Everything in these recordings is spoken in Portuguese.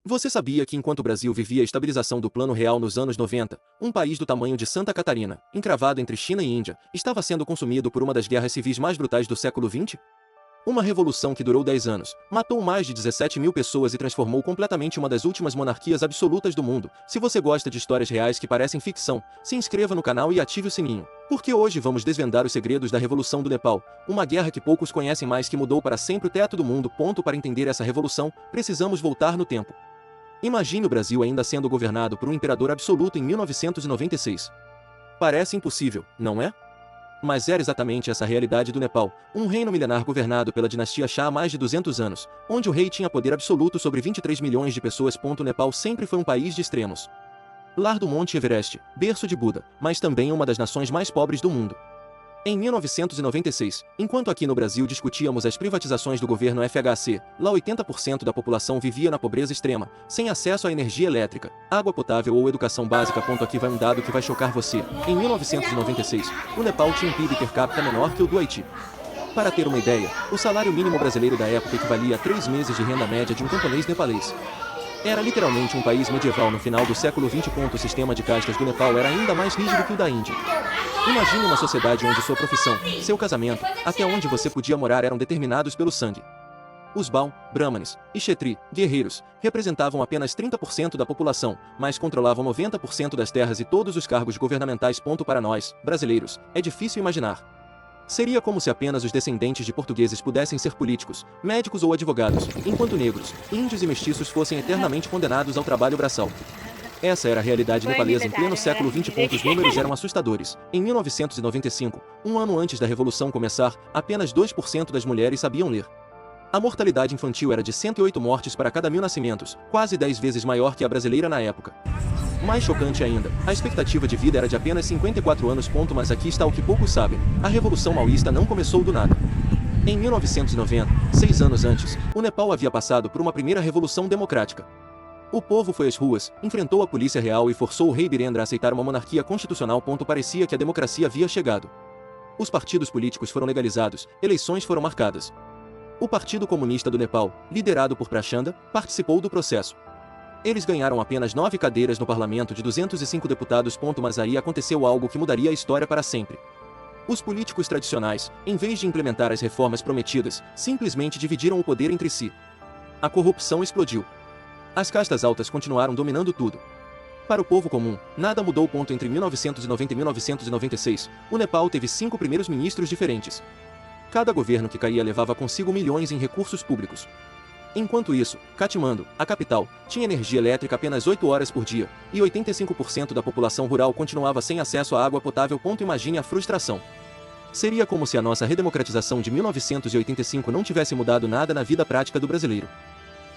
Você sabia que enquanto o Brasil vivia a estabilização do Plano Real nos anos 90, um país do tamanho de Santa Catarina, encravado entre China e Índia, estava sendo consumido por uma das guerras civis mais brutais do século XX? Uma revolução que durou 10 anos, matou mais de 17 mil pessoas e transformou completamente uma das últimas monarquias absolutas do mundo. Se você gosta de histórias reais que parecem ficção, se inscreva no canal e ative o sininho. Porque hoje vamos desvendar os segredos da Revolução do Nepal, uma guerra que poucos conhecem mas que mudou para sempre o teto do mundo. Para entender essa revolução, precisamos voltar no tempo. Imagine o Brasil ainda sendo governado por um imperador absoluto em 1996. Parece impossível, não é? Mas era exatamente essa a realidade do Nepal, um reino milenar governado pela dinastia Shah há mais de 200 anos, onde o rei tinha poder absoluto sobre 23 milhões de pessoas. O Nepal sempre foi um país de extremos. Lar do Monte Everest, berço de Buda, mas também uma das nações mais pobres do mundo. Em 1996, enquanto aqui no Brasil discutíamos as privatizações do governo FHC, lá 80% da população vivia na pobreza extrema, sem acesso à energia elétrica, água potável ou educação básica. Aqui vai um dado que vai chocar você. Em 1996, o Nepal tinha um PIB per capita menor que o do Haiti. Para ter uma ideia, o salário mínimo brasileiro da época equivalia a 3 meses de renda média de um camponês nepalês. Era literalmente um país medieval no final do século XX. O sistema de castas do Nepal era ainda mais rígido que o da Índia. Imagine uma sociedade onde sua profissão, seu casamento, até onde você podia morar eram determinados pelo sangue. Os Baum, Brahmanes e Kshetri, guerreiros, representavam apenas 30% da população, mas controlavam 90% das terras e todos os cargos governamentais. Para nós, brasileiros, é difícil imaginar. Seria como se apenas os descendentes de portugueses pudessem ser políticos, médicos ou advogados, enquanto negros, índios e mestiços fossem eternamente condenados ao trabalho braçal. Essa era a realidade nepalesa em pleno século XX. Os números eram assustadores. Em 1995, um ano antes da revolução começar, apenas 2% das mulheres sabiam ler. A mortalidade infantil era de 108 mortes para cada 1000 nascimentos, quase 10 vezes maior que a brasileira na época. Mais chocante ainda, a expectativa de vida era de apenas 54 anos. Mas aqui está o que poucos sabem: a Revolução Maoísta não começou do nada. Em 1990, 6 anos antes, o Nepal havia passado por uma primeira revolução democrática. O povo foi às ruas, enfrentou a polícia real e forçou o rei Birendra a aceitar uma monarquia constitucional. Parecia que a democracia havia chegado. Os partidos políticos foram legalizados, eleições foram marcadas. O Partido Comunista do Nepal, liderado por Prachanda, participou do processo. Eles ganharam apenas 9 cadeiras no parlamento de 205 deputados. Mas aí aconteceu algo que mudaria a história para sempre. Os políticos tradicionais, em vez de implementar as reformas prometidas, simplesmente dividiram o poder entre si. A corrupção explodiu. As castas altas continuaram dominando tudo. Para o povo comum, nada mudou. Entre 1990 e 1996, o Nepal teve 5 primeiros ministros diferentes. Cada governo que caía levava consigo milhões em recursos públicos. Enquanto isso, Katmandu, a capital, tinha energia elétrica apenas 8 horas por dia, e 85% da população rural continuava sem acesso à água potável. Imagine a frustração. Seria como se a nossa redemocratização de 1985 não tivesse mudado nada na vida prática do brasileiro.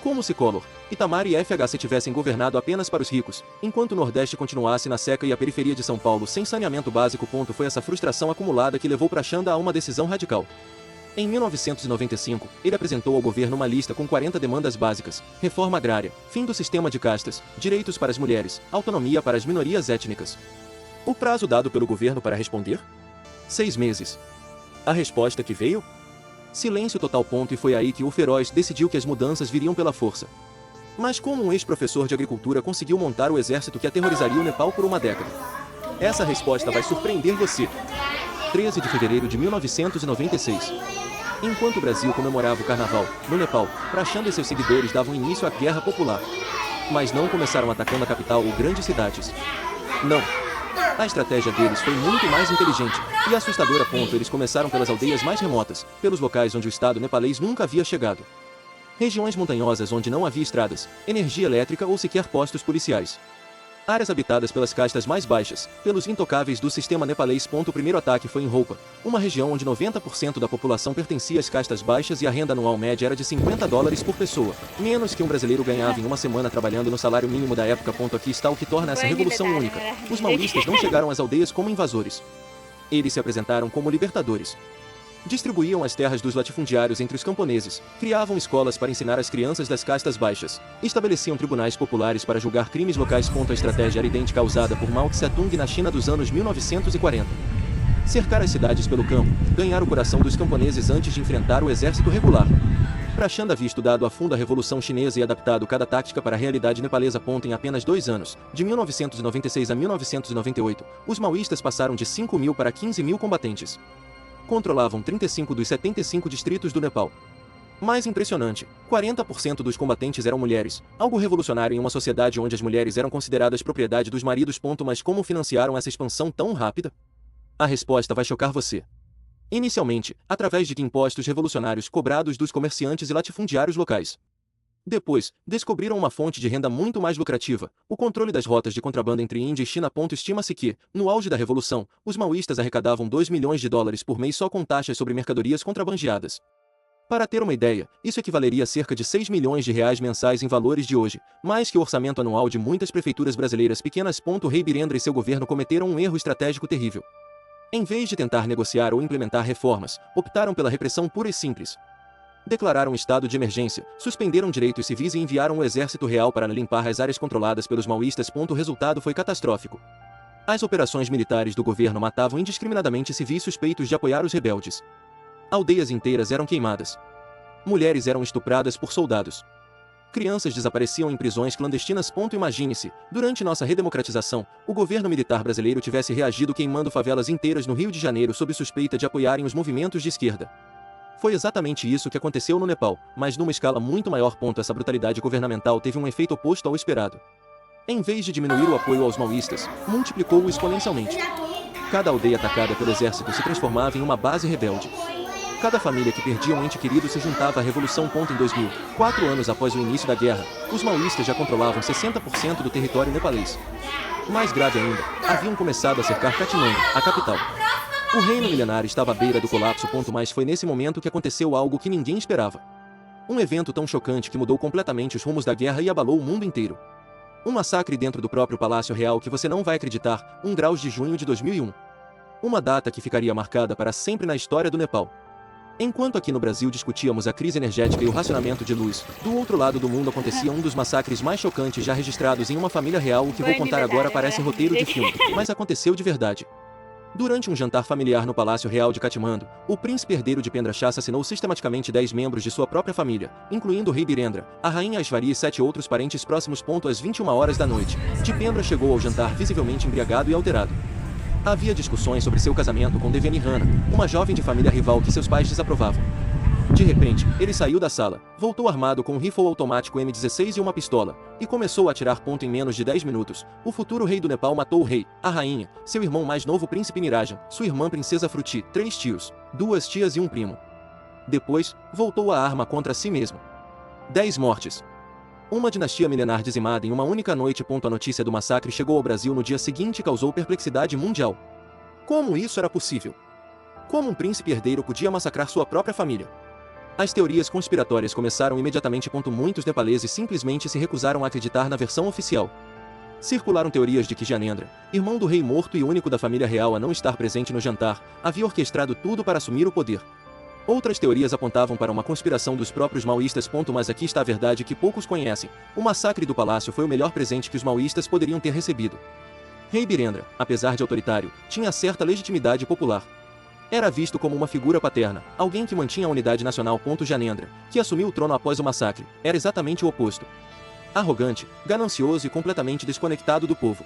Como se Collor, Itamar e FHC tivessem governado apenas para os ricos, enquanto o Nordeste continuasse na seca e a periferia de São Paulo sem saneamento básico. Foi essa frustração acumulada que levou Prachanda a uma decisão radical. Em 1995, ele apresentou ao governo uma lista com 40 demandas básicas: reforma agrária, fim do sistema de castas, direitos para as mulheres, autonomia para as minorias étnicas. O prazo dado pelo governo para responder? 6 meses. A resposta que veio? Silêncio total. E foi aí que o feroz decidiu que as mudanças viriam pela força. Mas como um ex-professor de agricultura conseguiu montar o exército que aterrorizaria o Nepal por uma década? Essa resposta vai surpreender você. 13 de fevereiro de 1996. Enquanto o Brasil comemorava o carnaval, no Nepal, Prachanda e seus seguidores davam início à guerra popular. Mas não começaram atacando a capital ou grandes cidades. Não. A estratégia deles foi muito mais inteligente e assustadora. Eles começaram pelas aldeias mais remotas, pelos locais onde o Estado nepalês nunca havia chegado. Regiões montanhosas onde não havia estradas, energia elétrica ou sequer postos policiais. Áreas habitadas pelas castas mais baixas, pelos intocáveis do sistema nepalês. O primeiro ataque foi em Roupa, uma região onde 90% da população pertencia às castas baixas e a renda anual média era de $50 por pessoa, menos que um brasileiro ganhava em uma semana trabalhando no salário mínimo da época. Aqui está o que torna essa revolução única. Os maoístas não chegaram às aldeias como invasores. Eles se apresentaram como libertadores. Distribuíam as terras dos latifundiários entre os camponeses, criavam escolas para ensinar as crianças das castas baixas, estabeleciam tribunais populares para julgar crimes locais. A estratégia era idêntica à usada por Mao Tse-tung na China dos anos 1940. Cercar as cidades pelo campo, ganhar o coração dos camponeses antes de enfrentar o exército regular. Prachanda havia estudado a fundo a Revolução Chinesa e adaptado cada tática para a realidade nepalesa. Em apenas 2 anos, de 1996 a 1998, os maoístas passaram de 5.000 para 15.000 combatentes. Controlavam 35 dos 75 distritos do Nepal. Mais impressionante, 40% dos combatentes eram mulheres, algo revolucionário em uma sociedade onde as mulheres eram consideradas propriedade dos maridos. Mas como financiaram essa expansão tão rápida? A resposta vai chocar você. Inicialmente, através de impostos revolucionários cobrados dos comerciantes e latifundiários locais. Depois, descobriram uma fonte de renda muito mais lucrativa, o controle das rotas de contrabando entre Índia e China. Estima-se que, no auge da Revolução, os maoístas arrecadavam $2 milhões por mês só com taxas sobre mercadorias contrabandeadas. Para ter uma ideia, isso equivaleria a cerca de R$6 milhões mensais em valores de hoje, mais que o orçamento anual de muitas prefeituras brasileiras pequenas. O rei Birendra e seu governo cometeram um erro estratégico terrível. Em vez de tentar negociar ou implementar reformas, optaram pela repressão pura e simples. Declararam estado de emergência, suspenderam direitos civis e enviaram o exército real para limpar as áreas controladas pelos maoístas. O resultado foi catastrófico. As operações militares do governo matavam indiscriminadamente civis suspeitos de apoiar os rebeldes. Aldeias inteiras eram queimadas. Mulheres eram estupradas por soldados. Crianças desapareciam em prisões clandestinas. Imagine-se, durante nossa redemocratização, o governo militar brasileiro tivesse reagido queimando favelas inteiras no Rio de Janeiro sob suspeita de apoiarem os movimentos de esquerda. Foi exatamente isso que aconteceu no Nepal, mas numa escala muito maior. Essa brutalidade governamental teve um efeito oposto ao esperado. Em vez de diminuir o apoio aos maoístas, multiplicou-o exponencialmente. Cada aldeia atacada pelo exército se transformava em uma base rebelde. Cada família que perdia um ente querido se juntava à revolução. Em 2000, 4 anos após o início da guerra, os maoístas já controlavam 60% do território nepalês. Mais grave ainda, haviam começado a cercar Katmandu, a capital. O reino milenar estava à beira do colapso. Mas foi nesse momento que aconteceu algo que ninguém esperava. Um evento tão chocante que mudou completamente os rumos da guerra e abalou o mundo inteiro. Um massacre dentro do próprio Palácio Real que você não vai acreditar. 1 de junho de 2001. Uma data que ficaria marcada para sempre na história do Nepal. Enquanto aqui no Brasil discutíamos a crise energética e o racionamento de luz, do outro lado do mundo acontecia um dos massacres mais chocantes já registrados em uma família real. O que vou contar agora parece roteiro de filme, mas aconteceu de verdade. Durante um jantar familiar no Palácio Real de Katmandu, o príncipe herdeiro de Pendra Shah assassinou sistematicamente 10 membros de sua própria família, incluindo o rei Birendra, a rainha Aishwarya e 7 outros parentes próximos. Às 21 horas da noite, Dipendra chegou ao jantar visivelmente embriagado e alterado. Havia discussões sobre seu casamento com Devani Rana, uma jovem de família rival que seus pais desaprovavam. De repente, ele saiu da sala, voltou armado com um rifle automático M16 e uma pistola, e começou a atirar. Em menos de 10 minutos, o futuro rei do Nepal matou o rei, a rainha, seu irmão mais novo príncipe Nirajan, sua irmã princesa Fruti, 3 tios, 2 tias e um primo. Depois, voltou a arma contra si mesmo. 10 mortes. Uma dinastia milenar dizimada em uma única noite. A notícia do massacre chegou ao Brasil no dia seguinte e causou perplexidade mundial. Como isso era possível? Como um príncipe herdeiro podia massacrar sua própria família? As teorias conspiratórias começaram imediatamente. Muitos nepaleses simplesmente se recusaram a acreditar na versão oficial. Circularam teorias de que Gyanendra, irmão do rei morto e único da família real a não estar presente no jantar, havia orquestrado tudo para assumir o poder. Outras teorias apontavam para uma conspiração dos próprios maoístas. Mas aqui está a verdade que poucos conhecem: o massacre do palácio foi o melhor presente que os maoístas poderiam ter recebido. Rei Birendra, apesar de autoritário, tinha certa legitimidade popular. Era visto como uma figura paterna, alguém que mantinha a unidade nacional. Gyanendra, que assumiu o trono após o massacre, era exatamente o oposto. Arrogante, ganancioso e completamente desconectado do povo.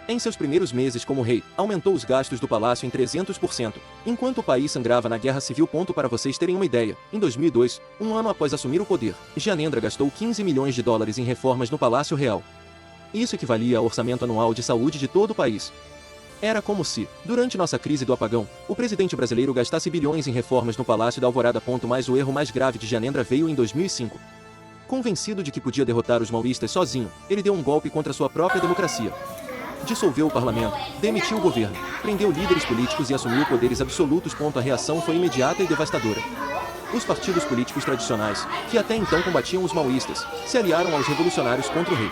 Em seus primeiros meses como rei, aumentou os gastos do palácio em 300%, enquanto o país sangrava na guerra civil. Para vocês terem uma ideia, em 2002, um ano após assumir o poder, Gyanendra gastou $15 milhões em reformas no Palácio Real. Isso equivalia ao orçamento anual de saúde de todo o país. Era como se, durante nossa crise do apagão, o presidente brasileiro gastasse bilhões em reformas no Palácio da Alvorada. Mas o erro mais grave de Gyanendra veio em 2005. Convencido de que podia derrotar os maoístas sozinho, ele deu um golpe contra sua própria democracia. Dissolveu o parlamento, demitiu o governo, prendeu líderes políticos e assumiu poderes absolutos. A reação foi imediata e devastadora. Os partidos políticos tradicionais, que até então combatiam os maoístas, se aliaram aos revolucionários contra o rei.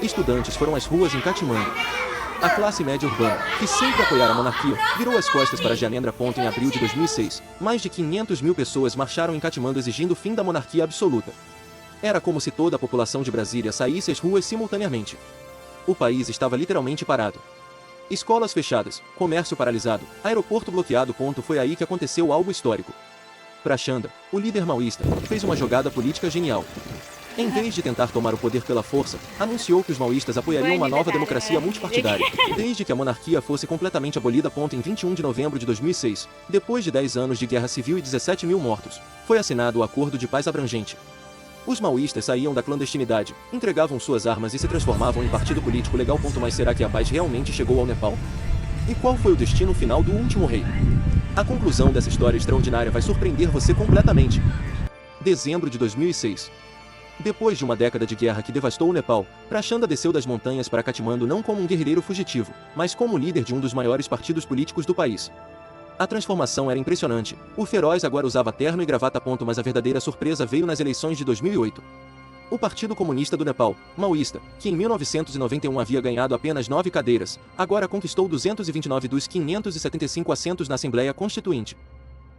Estudantes foram às ruas em Katmandu. A classe média urbana, que sempre apoiara a monarquia, virou as costas para Gyanendra. Em abril de 2006, mais de 500 mil pessoas marcharam em Katmandu exigindo o fim da monarquia absoluta. Era como se toda a população de Brasília saísse às ruas simultaneamente. O país estava literalmente parado. Escolas fechadas, comércio paralisado, aeroporto bloqueado. Foi aí que aconteceu algo histórico. Prachanda, o líder maoísta, fez uma jogada política genial. Em vez de tentar tomar o poder pela força, anunciou que os maoístas apoiariam uma nova democracia multipartidária, desde que a monarquia fosse completamente abolida. Em 21 de novembro de 2006, depois de 10 anos de guerra civil e 17 mil mortos, foi assinado o Acordo de Paz Abrangente. Os maoístas saíam da clandestinidade, entregavam suas armas e se transformavam em partido político legal. Mas será que a paz realmente chegou ao Nepal? E qual foi o destino final do último rei? A conclusão dessa história extraordinária vai surpreender você completamente. Dezembro de 2006. Depois de uma década de guerra que devastou o Nepal, Prachanda desceu das montanhas para Katmandu não como um guerrilheiro fugitivo, mas como líder de um dos maiores partidos políticos do país. A transformação era impressionante. O feroz agora usava terno e gravata. Mas a verdadeira surpresa veio nas eleições de 2008. O Partido Comunista do Nepal, maoísta, que em 1991 havia ganhado apenas 9 cadeiras, agora conquistou 229 dos 575 assentos na Assembleia Constituinte.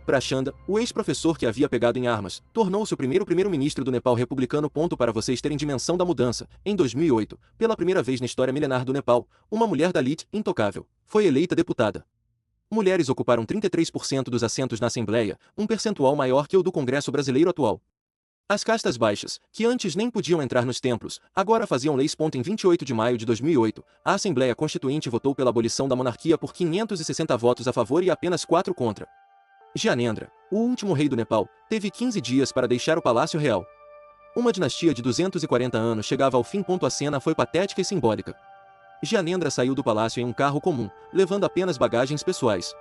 Prachanda, o ex-professor que havia pegado em armas, tornou-se o primeiro-ministro do Nepal republicano. Para vocês terem dimensão da mudança, em 2008, pela primeira vez na história milenar do Nepal, uma mulher dalit, intocável, foi eleita deputada. Mulheres ocuparam 33% dos assentos na Assembleia, um percentual maior que o do Congresso brasileiro atual. As castas baixas, que antes nem podiam entrar nos templos, agora faziam leis. Em 28 de maio de 2008, a Assembleia Constituinte votou pela abolição da monarquia por 560 votos a favor e apenas 4 contra. Gyanendra, o último rei do Nepal, teve 15 dias para deixar o Palácio Real. Uma dinastia de 240 anos chegava ao fim. A cena foi patética e simbólica. Gyanendra saiu do palácio em um carro comum, levando apenas bagagens pessoais.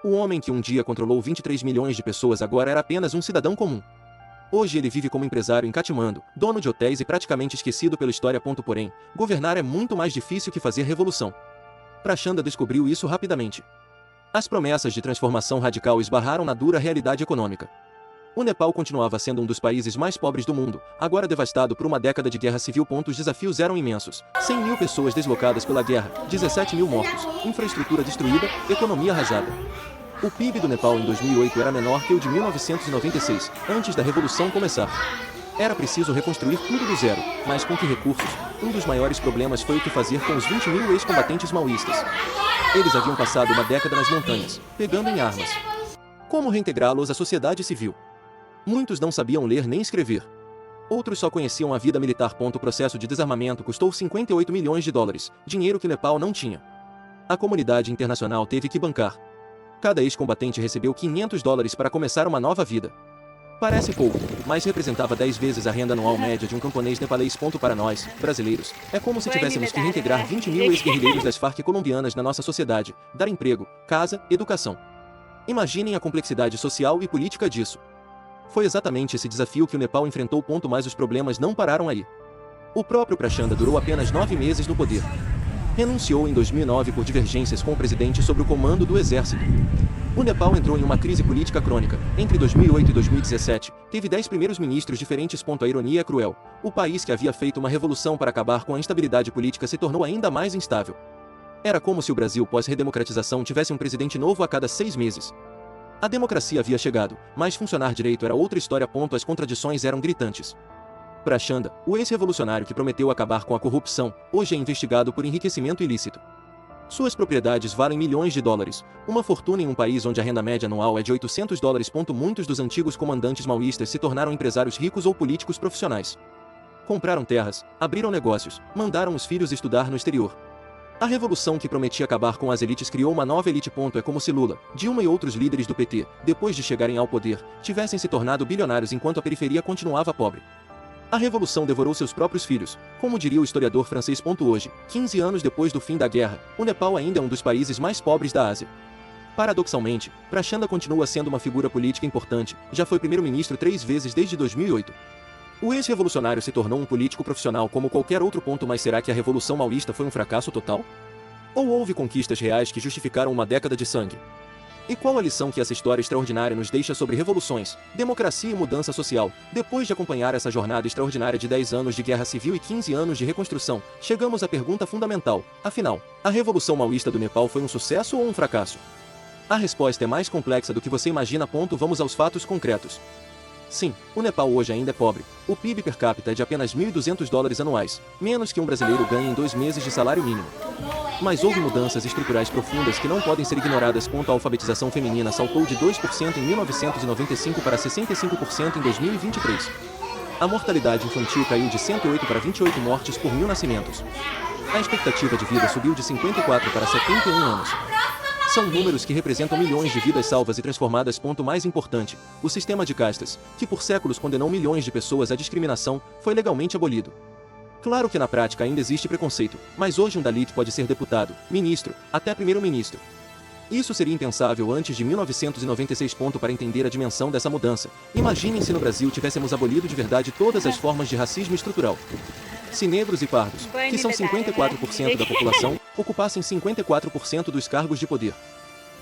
O homem que um dia controlou 23 milhões de pessoas agora era apenas um cidadão comum. Hoje ele vive como empresário em Katmandu, dono de hotéis e praticamente esquecido pela história. Porém, governar é muito mais difícil que fazer revolução. Prachanda descobriu isso rapidamente. As promessas de transformação radical esbarraram na dura realidade econômica. O Nepal continuava sendo um dos países mais pobres do mundo, agora devastado por uma década de guerra civil. Os desafios eram imensos. 100 mil pessoas deslocadas pela guerra, 17 mil mortos, infraestrutura destruída, economia arrasada. O PIB do Nepal em 2008 era menor que o de 1996, antes da revolução começar. Era preciso reconstruir tudo do zero, mas com que recursos? Um dos maiores problemas foi o que fazer com os 20 mil ex-combatentes maoístas. Eles haviam passado uma década nas montanhas, pegando em armas. Como reintegrá-los à sociedade civil? Muitos não sabiam ler nem escrever. Outros só conheciam a vida militar. O processo de desarmamento custou 58 milhões de dólares, dinheiro que o Nepal não tinha. A comunidade internacional teve que bancar. Cada ex-combatente recebeu 500 dólares para começar uma nova vida. Parece pouco, mas representava 10 vezes a renda anual média de um camponês nepalês. Para nós, brasileiros, é como se tivéssemos que reintegrar 20 mil ex-guerrilheiros das Farc colombianas na nossa sociedade, dar emprego, casa, educação. Imaginem a complexidade social e política disso. Foi exatamente esse desafio que o Nepal enfrentou. Mas os problemas não pararam aí. O próprio Prachanda durou apenas 9 meses no poder. Renunciou em 2009 por divergências com o presidente sobre o comando do exército. O Nepal entrou em uma crise política crônica. Entre 2008 e 2017, teve 10 primeiros ministros diferentes. A ironia é cruel. O país que havia feito uma revolução para acabar com a instabilidade política se tornou ainda mais instável. Era como se o Brasil pós-redemocratização tivesse um presidente novo a cada 6 meses. A democracia havia chegado, mas funcionar direito era outra história. As contradições eram gritantes. Prachanda, o ex-revolucionário que prometeu acabar com a corrupção, hoje é investigado por enriquecimento ilícito. Suas propriedades valem milhões de dólares, uma fortuna em um país onde a renda média anual é de 800 dólares. Muitos dos antigos comandantes maoístas se tornaram empresários ricos ou políticos profissionais. Compraram terras, abriram negócios, mandaram os filhos estudar no exterior. A revolução que prometia acabar com as elites criou uma nova elite. É como se Lula, Dilma e outros líderes do PT, depois de chegarem ao poder, tivessem se tornado bilionários enquanto a periferia continuava pobre. A revolução devorou seus próprios filhos, como diria o historiador francês. Hoje, 15 anos depois do fim da guerra, o Nepal ainda é um dos países mais pobres da Ásia. Paradoxalmente, Prachanda continua sendo uma figura política importante, já foi primeiro-ministro 3 vezes desde 2008. O ex-revolucionário se tornou um político profissional como qualquer outro. Mas será que a revolução maoísta foi um fracasso total? Ou houve conquistas reais que justificaram uma década de sangue? E qual a lição que essa história extraordinária nos deixa sobre revoluções, democracia e mudança social? Depois de acompanhar essa jornada extraordinária de 10 anos de guerra civil e 15 anos de reconstrução, chegamos à pergunta fundamental. Afinal, a Revolução Maoísta do Nepal foi um sucesso ou um fracasso? A resposta é mais complexa do que você imagina. Vamos aos fatos concretos. Sim, o Nepal hoje ainda é pobre. O PIB per capita é de apenas $1.200 anuais, menos que um brasileiro ganha em 2 meses de salário mínimo. Mas houve mudanças estruturais profundas que não podem ser ignoradas. A alfabetização feminina saltou de 2% em 1995 para 65% em 2023. A mortalidade infantil caiu de 108 para 28 mortes por 1.000 nascimentos. A expectativa de vida subiu de 54 para 71 anos. São números que representam milhões de vidas salvas e transformadas. Ponto mais importante, o sistema de castas, que por séculos condenou milhões de pessoas à discriminação, foi legalmente abolido. Claro que na prática ainda existe preconceito, mas hoje um Dalit pode ser deputado, ministro, até primeiro-ministro. Isso seria impensável antes de 1996. Para entender a dimensão dessa mudança, imaginem se no Brasil tivéssemos abolido de verdade todas as formas de racismo estrutural. Se negros e pardos, que são 54% da população, ocupassem 54% dos cargos de poder.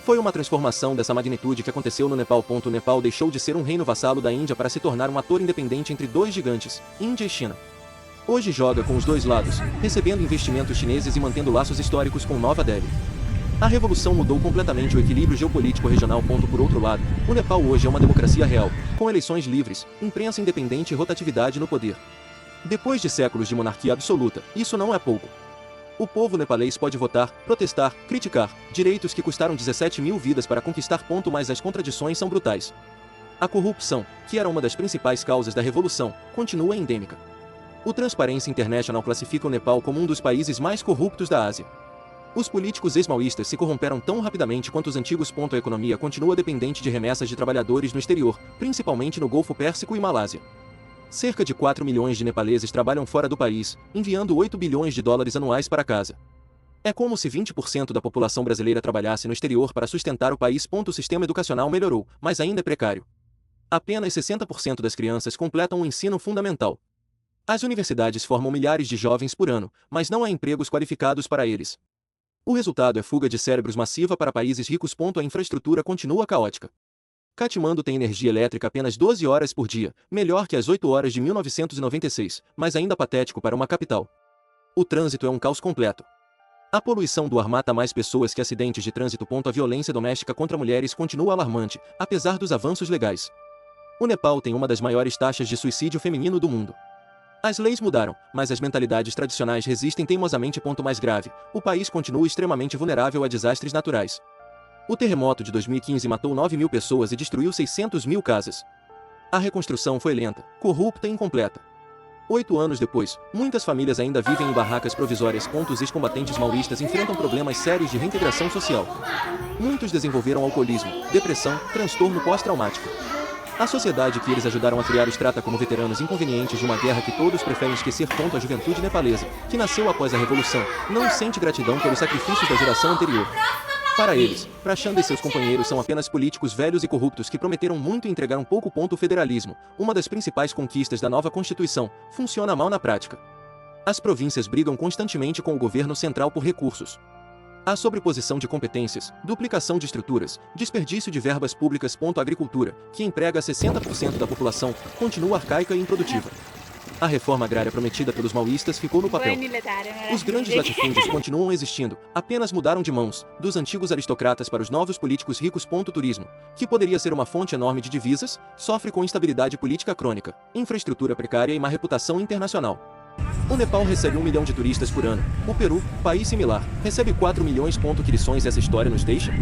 Foi uma transformação dessa magnitude que aconteceu no Nepal. O Nepal deixou de ser um reino vassalo da Índia para se tornar um ator independente entre dois gigantes, Índia e China. Hoje joga com os dois lados, recebendo investimentos chineses e mantendo laços históricos com Nova Delhi. A revolução mudou completamente o equilíbrio geopolítico regional. Por outro lado, o Nepal hoje é uma democracia real, com eleições livres, imprensa independente e rotatividade no poder. Depois de séculos de monarquia absoluta, isso não é pouco. O povo nepalês pode votar, protestar, criticar, direitos que custaram 17.000 vidas para conquistar. Mas as contradições são brutais. A corrupção, que era uma das principais causas da revolução, continua endêmica. O Transparency International classifica o Nepal como um dos países mais corruptos da Ásia. Os políticos ex-maoístas se corromperam tão rapidamente quanto os antigos. A economia continua dependente de remessas de trabalhadores no exterior, principalmente no Golfo Pérsico e Malásia. Cerca de 4 milhões de nepaleses trabalham fora do país, enviando $8 bilhões anuais para casa. É como se 20% da população brasileira trabalhasse no exterior para sustentar o país. O sistema educacional melhorou, mas ainda é precário. Apenas 60% das crianças completam o ensino fundamental. As universidades formam milhares de jovens por ano, mas não há empregos qualificados para eles. O resultado é fuga de cérebros massiva para países ricos. A infraestrutura continua caótica. Katmandu tem energia elétrica apenas 12 horas por dia, melhor que as 8 horas de 1996, mas ainda patético para uma capital. O trânsito é um caos completo. A poluição do ar mata mais pessoas que acidentes de trânsito. A violência doméstica contra mulheres continua alarmante, apesar dos avanços legais. O Nepal tem uma das maiores taxas de suicídio feminino do mundo. As leis mudaram, mas as mentalidades tradicionais resistem teimosamente. Mais grave, o país continua extremamente vulnerável a desastres naturais. O terremoto de 2015 matou 9.000 pessoas e destruiu 600.000 casas. A reconstrução foi lenta, corrupta e incompleta. 8 anos depois, muitas famílias ainda vivem em barracas provisórias. Os ex-combatentes maoístas enfrentam problemas sérios de reintegração social. Muitos desenvolveram alcoolismo, depressão, transtorno pós-traumático. A sociedade que eles ajudaram a criar os trata como veteranos inconvenientes de uma guerra que todos preferem esquecer. A juventude nepalesa, que nasceu após a revolução, não sente gratidão pelos sacrifícios da geração anterior. Para eles, Prachanda e seus companheiros são apenas políticos velhos e corruptos que prometeram muito e entregaram pouco. O federalismo, uma das principais conquistas da nova Constituição, funciona mal na prática. As províncias brigam constantemente com o governo central por recursos. Há sobreposição de competências, duplicação de estruturas, desperdício de verbas públicas. A agricultura, que emprega 60% da população, continua arcaica e improdutiva. A reforma agrária prometida pelos maoístas ficou no papel. Os grandes latifúndios continuam existindo, apenas mudaram de mãos, dos antigos aristocratas para os novos políticos ricos. Turismo, que poderia ser uma fonte enorme de divisas, sofre com instabilidade política crônica, infraestrutura precária e má reputação internacional. O Nepal recebe 1 milhão de turistas por ano. O Peru, país similar, recebe 4 milhões. Que lições essa história nos deixa?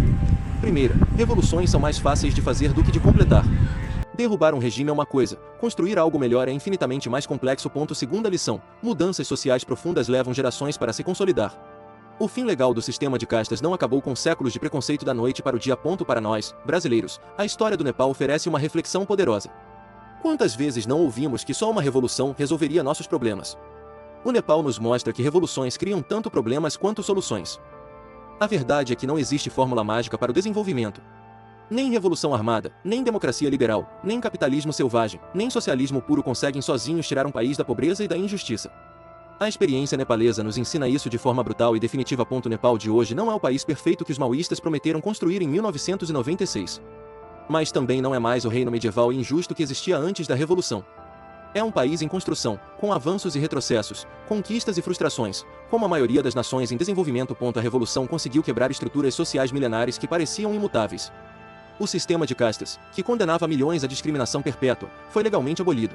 Primeira, revoluções são mais fáceis de fazer do que de completar. Derrubar um regime é uma coisa, construir algo melhor é infinitamente mais complexo. Segunda lição, mudanças sociais profundas levam gerações para se consolidar. O fim legal do sistema de castas não acabou com séculos de preconceito da noite para o dia. Para nós, brasileiros, a história do Nepal oferece uma reflexão poderosa. Quantas vezes não ouvimos que só uma revolução resolveria nossos problemas? O Nepal nos mostra que revoluções criam tanto problemas quanto soluções. A verdade é que não existe fórmula mágica para o desenvolvimento. Nem revolução armada, nem democracia liberal, nem capitalismo selvagem, nem socialismo puro conseguem sozinhos tirar um país da pobreza e da injustiça. A experiência nepalesa nos ensina isso de forma brutal e definitiva. O Nepal de hoje não é o país perfeito que os maoístas prometeram construir em 1996. Mas também não é mais o reino medieval e injusto que existia antes da revolução. É um país em construção, com avanços e retrocessos, conquistas e frustrações, como a maioria das nações em desenvolvimento. A revolução conseguiu quebrar estruturas sociais milenares que pareciam imutáveis. O sistema de castas, que condenava milhões à discriminação perpétua, foi legalmente abolido.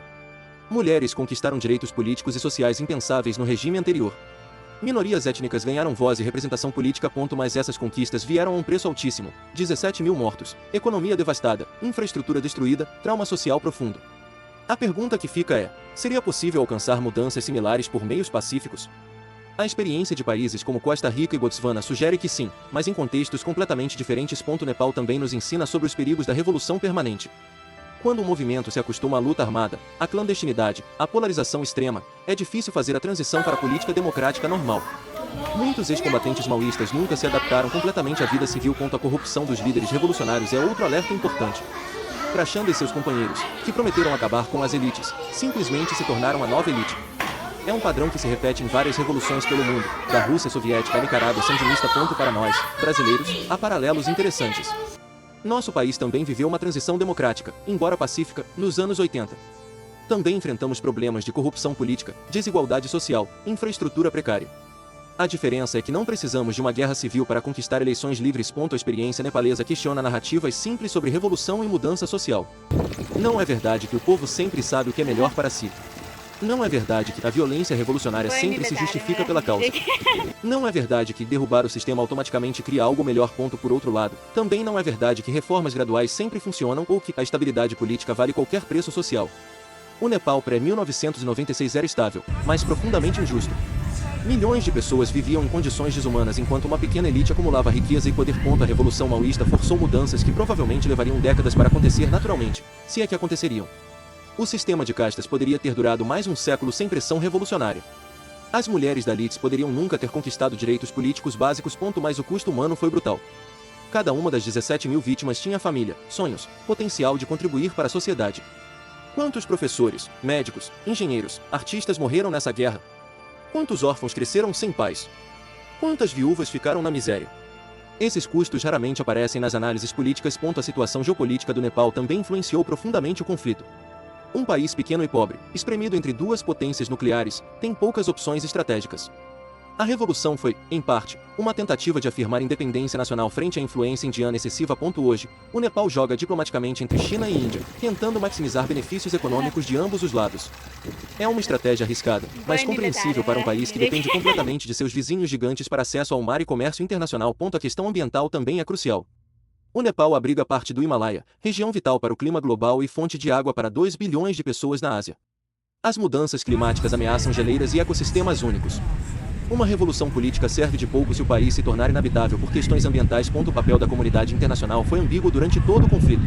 Mulheres conquistaram direitos políticos e sociais impensáveis no regime anterior. Minorias étnicas ganharam voz e representação política. Mas essas conquistas vieram a um preço altíssimo: 17 mil mortos, economia devastada, infraestrutura destruída, trauma social profundo. A pergunta que fica é: seria possível alcançar mudanças similares por meios pacíficos? A experiência de países como Costa Rica e Botswana sugere que sim, mas em contextos completamente diferentes. Nepal também nos ensina sobre os perigos da revolução permanente. Quando um movimento se acostuma à luta armada, à clandestinidade, à polarização extrema, é difícil fazer a transição para a política democrática normal. Muitos ex-combatentes maoístas nunca se adaptaram completamente à vida civil. A corrupção dos líderes revolucionários é outro alerta importante. Prachanda e seus companheiros, que prometeram acabar com as elites, simplesmente se tornaram a nova elite. É um padrão que se repete em várias revoluções pelo mundo, da Rússia soviética à Nicarágua sandinista. Para nós, brasileiros, há paralelos interessantes. Nosso país também viveu uma transição democrática, embora pacífica, nos anos 80. Também enfrentamos problemas de corrupção política, desigualdade social, infraestrutura precária. A diferença é que não precisamos de uma guerra civil para conquistar eleições livres. A experiência nepalesa questiona narrativas simples sobre revolução e mudança social. Não é verdade que o povo sempre sabe o que é melhor para si. Não é verdade que a violência revolucionária sempre se justifica pela causa. Não é verdade que derrubar o sistema automaticamente cria algo melhor. Por outro lado, também não é verdade que reformas graduais sempre funcionam ou que a estabilidade política vale qualquer preço social. O Nepal pré-1996 era estável, mas profundamente injusto. Milhões de pessoas viviam em condições desumanas enquanto uma pequena elite acumulava riqueza e poder. A revolução maoísta forçou mudanças que provavelmente levariam décadas para acontecer naturalmente, se é que aconteceriam. O sistema de castas poderia ter durado mais um século sem pressão revolucionária. As mulheres dalits poderiam nunca ter conquistado direitos políticos básicos. Mas o custo humano foi brutal. Cada uma das 17 mil vítimas tinha família, sonhos, potencial de contribuir para a sociedade. Quantos professores, médicos, engenheiros, artistas morreram nessa guerra? Quantos órfãos cresceram sem pais? Quantas viúvas ficaram na miséria? Esses custos raramente aparecem nas análises políticas. A situação geopolítica do Nepal também influenciou profundamente o conflito. Um país pequeno e pobre, espremido entre duas potências nucleares, tem poucas opções estratégicas. A revolução foi, em parte, uma tentativa de afirmar independência nacional frente à influência indiana excessiva. Hoje, o Nepal joga diplomaticamente entre China e Índia, tentando maximizar benefícios econômicos de ambos os lados. É uma estratégia arriscada, mas compreensível para um país que depende completamente de seus vizinhos gigantes para acesso ao mar e comércio internacional. A questão ambiental também é crucial. O Nepal abriga parte do Himalaia, região vital para o clima global e fonte de água para 2 bilhões de pessoas na Ásia. As mudanças climáticas ameaçam geleiras e ecossistemas únicos. Uma revolução política serve de pouco se o país se tornar inabitável por questões ambientais. O papel da comunidade internacional foi ambíguo durante todo o conflito.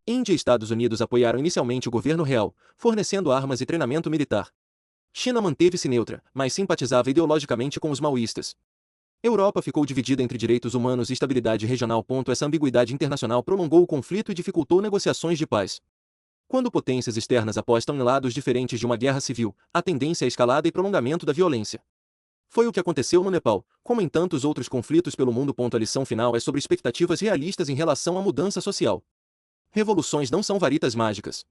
Índia e Estados Unidos apoiaram inicialmente o governo real, fornecendo armas e treinamento militar. China manteve-se neutra, mas simpatizava ideologicamente com os maoístas. Europa ficou dividida entre direitos humanos e estabilidade regional. Essa ambiguidade internacional prolongou o conflito e dificultou negociações de paz. Quando potências externas apostam em lados diferentes de uma guerra civil, a tendência é escalada e prolongamento da violência. Foi o que aconteceu no Nepal, como em tantos outros conflitos pelo mundo. A lição final é sobre expectativas realistas em relação à mudança social. Revoluções não são varitas mágicas.